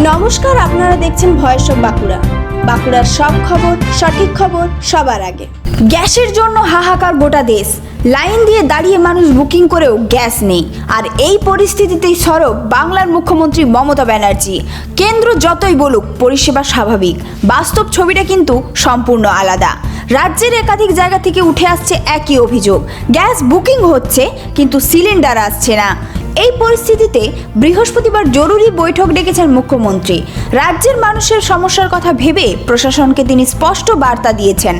নমস্কার, আপনারা দেখছেন ভয়েস অফ বাঁকুড়া। বাঁকুড়ার সব খবর, সঠিক খবর সবার আগে। গ্যাসের জন্য হাহাকার গোটা দেশ, লাইন দিয়ে দাঁড়িয়ে মানুষ বুকিং করেও গ্যাস নেই। আর এই পরিস্থিতিতেই সরব বাংলার মুখ্যমন্ত্রী মমতা ব্যানার্জি। কেন্দ্র যতই বলুক পরিষেবা স্বাভাবিক, বাস্তব ছবিটা কিন্তু সম্পূর্ণ আলাদা। রাজ্যের একাধিক জায়গা থেকে উঠে আসছে একই অভিযোগ, গ্যাস বুকিং হচ্ছে কিন্তু সিলিন্ডার আসছে না। এই পরিস্থিতিতে বৃহস্পতিবার জরুরি বৈঠক ডেকেছেন মুখ্যমন্ত্রী। রাজ্যের মানুষের সমস্যার কথা ভেবে প্রশাসনকে তিনি স্পষ্ট বার্তা দিয়েছেন,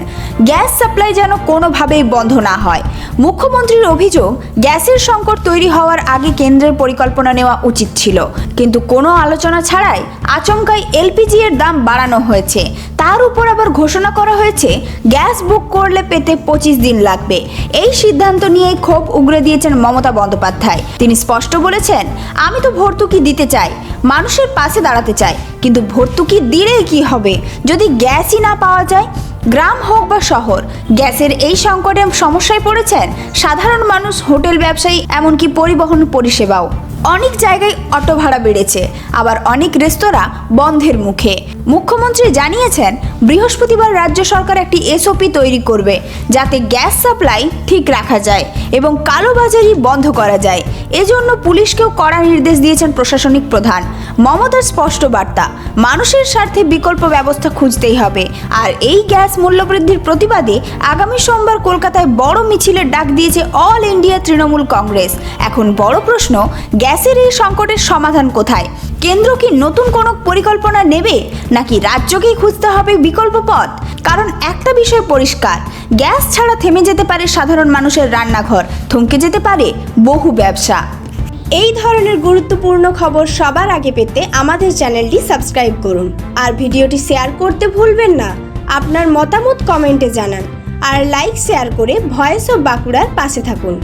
গ্যাস সাপ্লাই যেন কোনোভাবেই বন্ধ না হয়। মুখ্যমন্ত্রীর অভিযোগ, গ্যাসের সংকট তৈরি হওয়ার আগে কেন্দ্রের পরিকল্পনা নেওয়া উচিত ছিল, কিন্তু কোনো আলোচনা ছাড়াই আচমকাই এলপিজি এর দাম বাড়ানো হয়েছে। তার উপর আবার ঘোষণা করা হয়েছে গ্যাস বুক করলে পেতে 25 দিন লাগবে। এই সিদ্ধান্ত নিয়েই ক্ষোভ উগরে দিয়েছেন মমতা বন্দ্যোপাধ্যায়। তিনি স্পষ্ট বলেছেন, আমি তো ভর্তুকি দিতে চাই, মানুষের পাশে দাঁড়াতে চাই, কিন্তু ভর্তুকি দিলেই কি হবে যদি গ্যাসই না পাওয়া যায়? গ্রাম হোক বা শহর, গ্যাসের এই সংকটে সমস্যায় পড়েছেন সাধারণ মানুষ, হোটেল ব্যবসায়ী, এমনকি পরিবহন পরিষেবাও। অনেক জায়গায় অটো ভাড়া বেড়েছে, আবার অনেক রেস্তোরাঁ বন্ধের মুখে। মুখ্যমন্ত্রী জানিয়েছেন, বৃহস্পতিবার রাজ্য সরকার একটি এসওপি তৈরি করবে যাতে গ্যাস সাপ্লাই ঠিক রাখা যায় এবং কালোবাজারি বন্ধ করা যায়। এজন্য পুলিশকেও কড়া নির্দেশ দিয়েছেন প্রশাসনিক প্রধান। মমতার স্পষ্ট বার্তা, মানুষের স্বার্থে বিকল্প ব্যবস্থা খুঁজতেই হবে। আর এই গ্যাস মূল্যবৃদ্ধির প্রতিবাদে আগামী সোমবার কলকাতায় বড় মিছিলের ডাক দিয়েছে অল ইন্ডিয়া তৃণমূল কংগ্রেস। এখন বড় প্রশ্ন, গ্যাসের এই সংকটের সমাধান কোথায়? কেন্দ্র কি নতুন কোনো পরিকল্পনা নেবে, নাকি রাজ্যকেই খুঁজতে হবে বিকল্প পথ? কারণ একটা বিষয় পরিষ্কার, গ্যাস ছাড়া থেমে যেতে পারে সাধারণ মানুষের রান্নাঘর, থমকে যেতে পারে বহু ব্যবসা। এই ধরনের গুরুত্বপূর্ণ খবর সবার আগে পেতে আমাদের চ্যানেলটি সাবস্ক্রাইব করুন আর ভিডিওটি শেয়ার করতে ভুলবেন না। আপনার মতামত কমেন্টে জানান আর লাইক শেয়ার করে ভয়েস অফ বাঁকুড়ার পাশে থাকুন।